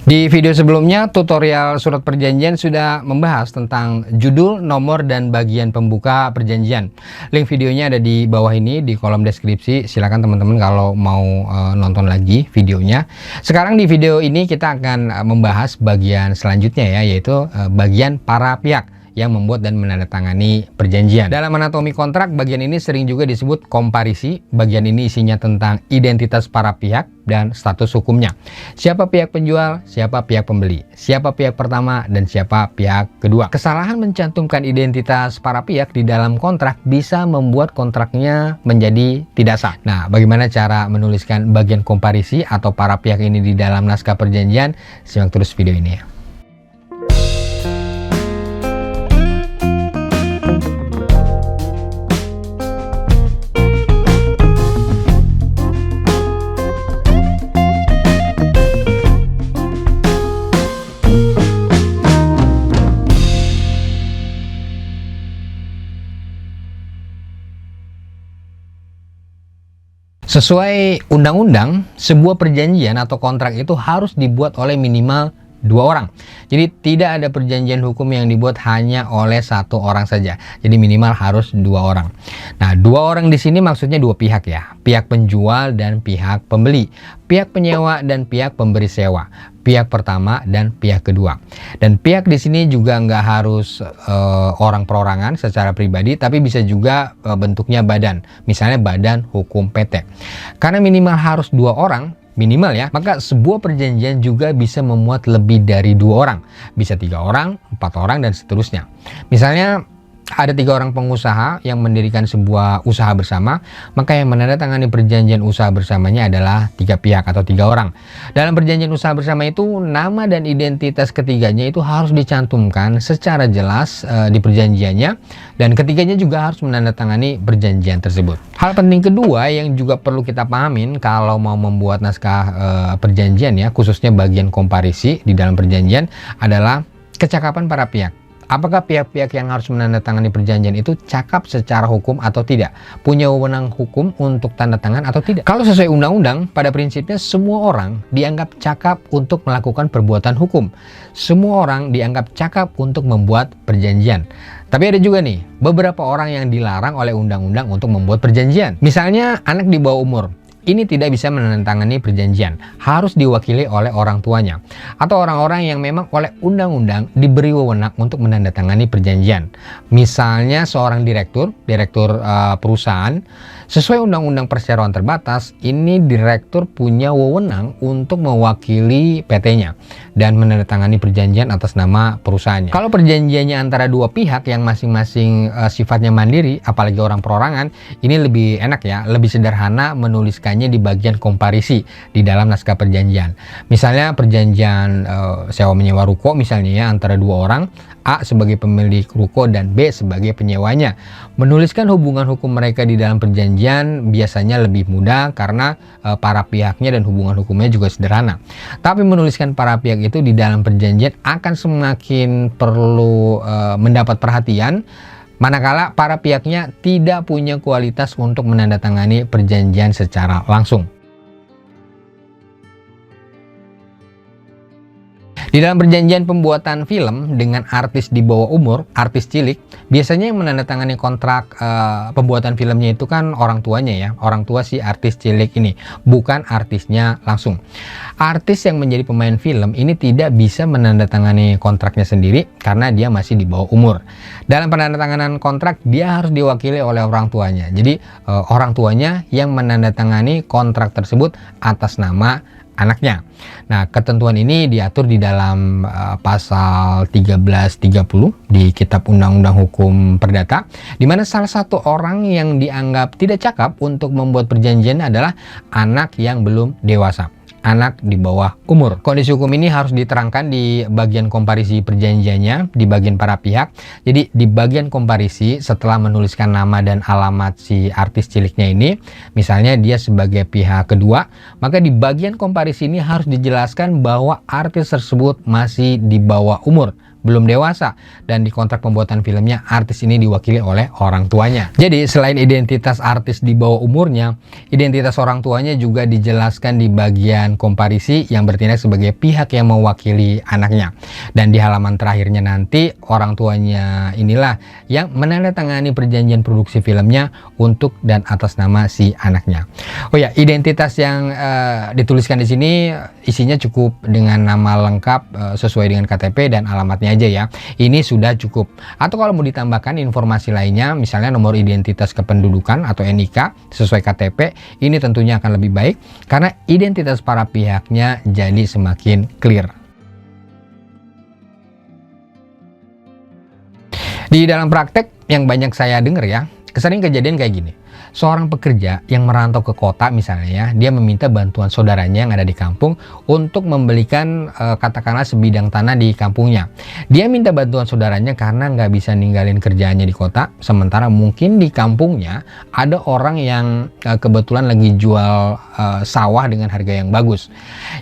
Di video sebelumnya, tutorial surat perjanjian sudah membahas tentang judul, nomor, dan bagian pembuka perjanjian. Link videonya ada di bawah ini di kolom deskripsi. Silakan teman-teman kalau mau nonton lagi videonya. Sekarang di video ini kita akan membahas bagian selanjutnya ya, yaitu bagian para pihak yang membuat dan menandatangani perjanjian. Dalam anatomi kontrak, bagian ini sering juga disebut komparisi. Bagian ini isinya tentang identitas para pihak dan status hukumnya. Siapa pihak penjual, siapa pihak pembeli, siapa pihak pertama, dan siapa pihak kedua. Kesalahan mencantumkan identitas para pihak di dalam kontrak bisa membuat kontraknya menjadi tidak sah. Nah, bagaimana cara menuliskan bagian komparisi atau para pihak ini di dalam naskah perjanjian? Simak terus video ini ya. Sesuai undang-undang, sebuah perjanjian atau kontrak itu harus dibuat oleh minimal 2 orang. Jadi tidak ada perjanjian hukum yang dibuat hanya oleh 1 orang saja. Jadi minimal harus 2 orang. Nah, 2 orang di sini maksudnya 2 pihak ya. Pihak penjual dan pihak pembeli. Pihak penyewa dan pihak pemberi sewa. Pihak pertama dan pihak kedua. Dan pihak di sini juga nggak harus orang perorangan secara pribadi, tapi bisa juga bentuknya badan. Misalnya badan hukum PT. Karena minimal harus 2 orang, minimal ya, maka sebuah perjanjian juga bisa memuat lebih dari 2 orang. Bisa 3 orang, 4 orang, dan seterusnya. Misalnya ada 3 orang pengusaha yang mendirikan sebuah usaha bersama, maka yang menandatangani perjanjian usaha bersamanya adalah 3 pihak atau 3 orang. Dalam perjanjian usaha bersama itu, nama dan identitas ketiganya itu harus dicantumkan secara jelas di perjanjiannya, dan ketiganya juga harus menandatangani perjanjian tersebut. Hal penting kedua yang juga perlu kita pahamin kalau mau membuat naskah perjanjian ya, khususnya bagian komparisi di dalam perjanjian, adalah kecakapan para pihak. Apakah pihak-pihak yang harus menandatangani perjanjian itu cakap secara hukum atau tidak? Punya wewenang hukum untuk tanda tangan atau tidak? Kalau sesuai undang-undang, pada prinsipnya semua orang dianggap cakap untuk melakukan perbuatan hukum. Semua orang dianggap cakap untuk membuat perjanjian. Tapi ada juga nih, beberapa orang yang dilarang oleh undang-undang untuk membuat perjanjian. Misalnya anak di bawah umur. Ini tidak bisa menandatangani perjanjian, harus diwakili oleh orang tuanya. Atau orang-orang yang memang oleh undang-undang diberi wewenang untuk menandatangani perjanjian. Misalnya seorang direktur perusahaan, sesuai undang-undang perseroan terbatas, ini direktur punya wewenang untuk mewakili PT-nya dan menandatangani perjanjian atas nama perusahaannya. Kalau perjanjiannya antara 2 pihak yang masing-masing sifatnya mandiri, apalagi orang perorangan, ini lebih enak ya, lebih sederhana menuliskannya di bagian komparisi di dalam naskah perjanjian. Misalnya perjanjian sewa menyewa ruko misalnya ya, antara 2 orang, A sebagai pemilik ruko dan B sebagai penyewanya. Menuliskan hubungan hukum mereka di dalam perjanjian biasanya lebih mudah karena para pihaknya dan hubungan hukumnya juga sederhana. Tapi menuliskan para pihak itu di dalam perjanjian akan semakin perlu mendapat perhatian manakala para pihaknya tidak punya kualitas untuk menandatangani perjanjian secara langsung. Di dalam perjanjian pembuatan film dengan artis di bawah umur, artis cilik, biasanya yang menandatangani kontrak pembuatan filmnya itu kan orang tuanya ya, orang tua si artis cilik ini, bukan artisnya langsung. Artis yang menjadi pemain film ini tidak bisa menandatangani kontraknya sendiri karena dia masih di bawah umur. Dalam penandatanganan kontrak, dia harus diwakili oleh orang tuanya. Jadi orang tuanya yang menandatangani kontrak tersebut atas nama anaknya. Nah, ketentuan ini diatur di dalam pasal 1330 di Kitab Undang-Undang Hukum Perdata, di mana salah satu orang yang dianggap tidak cakap untuk membuat perjanjian adalah anak yang belum dewasa, anak di bawah umur. Kondisi hukum ini harus diterangkan di bagian komparisi perjanjiannya, di bagian para pihak. Jadi di bagian komparisi, setelah menuliskan nama dan alamat si artis ciliknya ini, misalnya dia sebagai pihak kedua, maka di bagian komparisi ini harus dijelaskan bahwa artis tersebut masih di bawah umur, belum dewasa, dan di kontrak pembuatan filmnya artis ini diwakili oleh orang tuanya. Jadi selain identitas artis di bawah umurnya, identitas orang tuanya juga dijelaskan di bagian komparisi yang bertindak sebagai pihak yang mewakili anaknya. Dan di halaman terakhirnya nanti orang tuanya inilah yang menandatangani perjanjian produksi filmnya untuk dan atas nama si anaknya. Oh ya, identitas yang dituliskan di sini isinya cukup dengan nama lengkap sesuai dengan KTP dan alamatnya aja ya. Ini sudah cukup. Atau kalau mau ditambahkan informasi lainnya, misalnya nomor identitas kependudukan atau NIK sesuai KTP, ini tentunya akan lebih baik karena identitas para pihaknya jadi semakin clear. Di dalam praktek yang banyak saya dengar ya, sering kejadian kayak gini. Seorang pekerja yang merantau ke kota misalnya ya, dia meminta bantuan saudaranya yang ada di kampung untuk membelikan katakanlah sebidang tanah di kampungnya. Dia minta bantuan saudaranya karena nggak bisa ninggalin kerjaannya di kota, sementara mungkin di kampungnya ada orang yang kebetulan lagi jual sawah dengan harga yang bagus.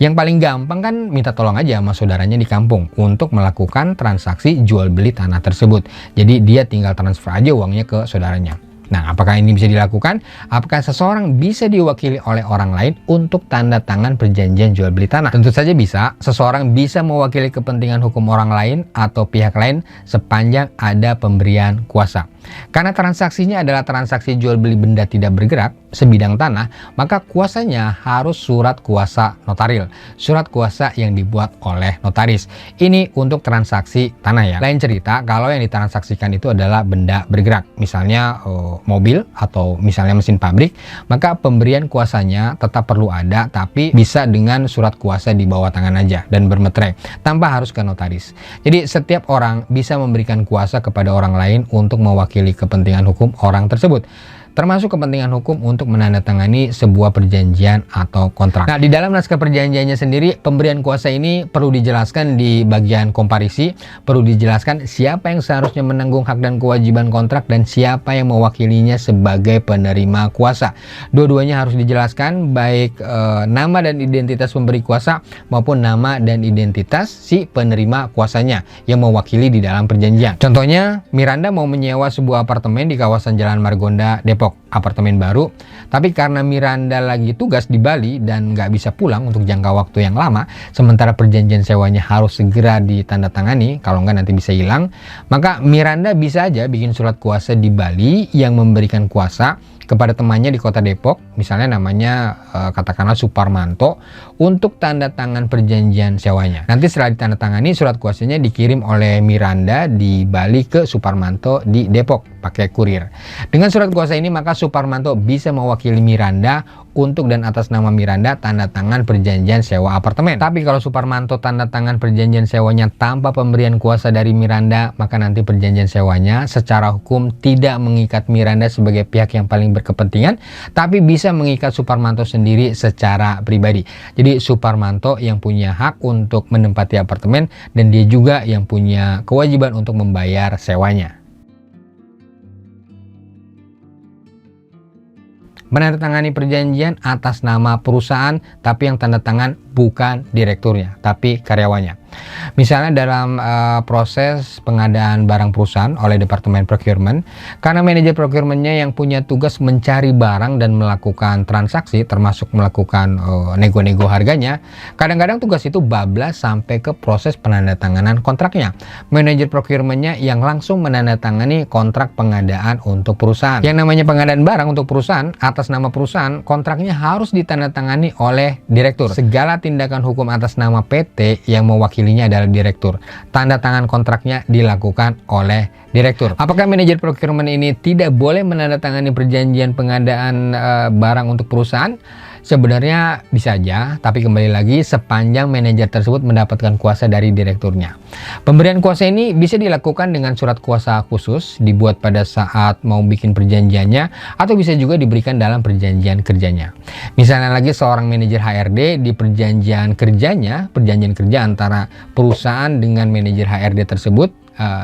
Yang paling gampang kan minta tolong aja sama saudaranya di kampung untuk melakukan transaksi jual beli tanah tersebut. Jadi dia tinggal transfer aja uangnya ke saudaranya. Nah, apakah ini bisa dilakukan? Apakah seseorang bisa diwakili oleh orang lain untuk tanda tangan perjanjian jual beli tanah? Tentu saja bisa. Seseorang bisa mewakili kepentingan hukum orang lain atau pihak lain sepanjang ada pemberian kuasa. Karena transaksinya adalah transaksi jual beli benda tidak bergerak, sebidang tanah, maka kuasanya harus surat kuasa notaril. Surat kuasa yang dibuat oleh notaris. Ini untuk transaksi tanah ya. Lain cerita kalau yang ditransaksikan itu adalah benda bergerak. Misalnya mobil atau misalnya mesin pabrik, maka pemberian kuasanya tetap perlu ada, tapi bisa dengan surat kuasa di bawah tangan aja dan bermeterai tanpa harus ke notaris. Jadi setiap orang bisa memberikan kuasa kepada orang lain untuk mewakili kepentingan hukum orang tersebut, termasuk kepentingan hukum untuk menandatangani sebuah perjanjian atau kontrak. Nah, di dalam naskah perjanjiannya sendiri, pemberian kuasa ini perlu dijelaskan di bagian komparisi, perlu dijelaskan siapa yang seharusnya menanggung hak dan kewajiban kontrak dan siapa yang mewakilinya sebagai penerima kuasa. Dua-duanya harus dijelaskan, baik nama dan identitas pemberi kuasa maupun nama dan identitas si penerima kuasanya yang mewakili di dalam perjanjian. Contohnya, Miranda mau menyewa sebuah apartemen di kawasan Jalan Margonda, Depok. Apartemen baru, tapi karena Miranda lagi tugas di Bali dan nggak bisa pulang untuk jangka waktu yang lama, sementara perjanjian sewanya harus segera ditandatangani, kalau nggak nanti bisa hilang, maka Miranda bisa aja bikin surat kuasa di Bali yang memberikan kuasa kepada temannya di kota Depok, misalnya namanya katakanlah Suparmanto, untuk tanda tangan perjanjian sewanya. Nanti setelah ditandatangani, surat kuasanya dikirim oleh Miranda di Bali ke Suparmanto di Depok pakai kurir. Dengan surat kuasa ini maka Suparmanto bisa mewakili Miranda untuk dan atas nama Miranda tanda tangan perjanjian sewa apartemen. Tapi kalau Suparmanto tanda tangan perjanjian sewanya tanpa pemberian kuasa dari Miranda, maka nanti perjanjian sewanya secara hukum tidak mengikat Miranda sebagai pihak yang paling berkepentingan, tapi bisa mengikat Suparmanto sendiri secara pribadi. Jadi Suparmanto yang punya hak untuk menempati apartemen dan dia juga yang punya kewajiban untuk membayar sewanya. Menandatangani perjanjian atas nama perusahaan, tapi yang tanda tangan bukan direkturnya, tapi karyawannya. Misalnya dalam proses pengadaan barang perusahaan oleh Departemen Procurement, karena manajer procurementnya yang punya tugas mencari barang dan melakukan transaksi, termasuk melakukan nego-nego harganya, kadang-kadang tugas itu bablas sampai ke proses penandatanganan kontraknya. Manajer procurementnya yang langsung menandatangani kontrak pengadaan untuk perusahaan. Yang namanya pengadaan barang untuk perusahaan atas nama perusahaan, kontraknya harus ditandatangani oleh direktur. Segala tindakan hukum atas nama PT yang mewakilinya adalah direktur. Tanda tangan kontraknya dilakukan oleh direktur. Apakah manajer procurement ini tidak boleh menandatangani perjanjian pengadaan barang untuk perusahaan? Sebenarnya bisa aja, tapi kembali lagi sepanjang manajer tersebut mendapatkan kuasa dari direkturnya. Pemberian kuasa ini bisa dilakukan dengan surat kuasa khusus dibuat pada saat mau bikin perjanjiannya, atau bisa juga diberikan dalam perjanjian kerjanya. Misalnya lagi seorang manajer HRD di perjanjian kerjanya, perjanjian kerja antara perusahaan dengan manajer HRD tersebut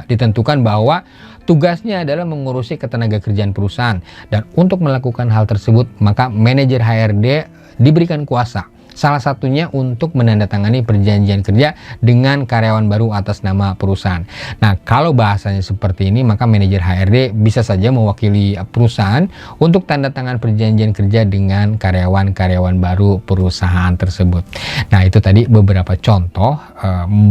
ditentukan bahwa tugasnya adalah mengurusi ketenagakerjaan perusahaan, dan untuk melakukan hal tersebut maka manajer HRD diberikan kuasa Salah satunya untuk menandatangani perjanjian kerja dengan karyawan baru atas nama perusahaan. Nah, kalau bahasanya seperti ini, maka manajer HRD bisa saja mewakili perusahaan untuk tanda tangan perjanjian kerja dengan karyawan-karyawan baru perusahaan tersebut. Nah, itu tadi beberapa contoh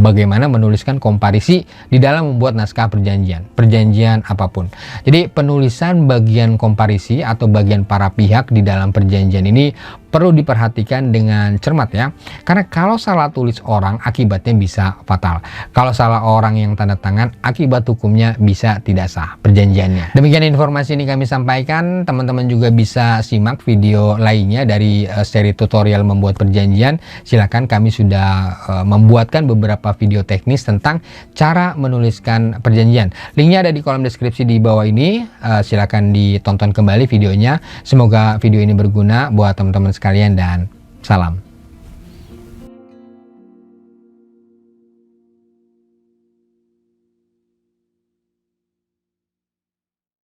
bagaimana menuliskan komparisi di dalam membuat naskah perjanjian apapun. Jadi penulisan bagian komparisi atau bagian para pihak di dalam perjanjian ini perlu diperhatikan dengan cermat ya, karena kalau salah tulis orang akibatnya bisa fatal. Kalau salah orang yang tanda tangan, akibat hukumnya bisa tidak sah perjanjiannya. Demikian informasi ini kami sampaikan. Teman-teman juga bisa simak video lainnya dari seri tutorial membuat perjanjian. Silakan, kami sudah membuatkan beberapa video teknis tentang cara menuliskan perjanjian. Linknya ada di kolom deskripsi di bawah ini. Silakan ditonton kembali videonya. Semoga video ini berguna buat teman-teman sekalian dan salam.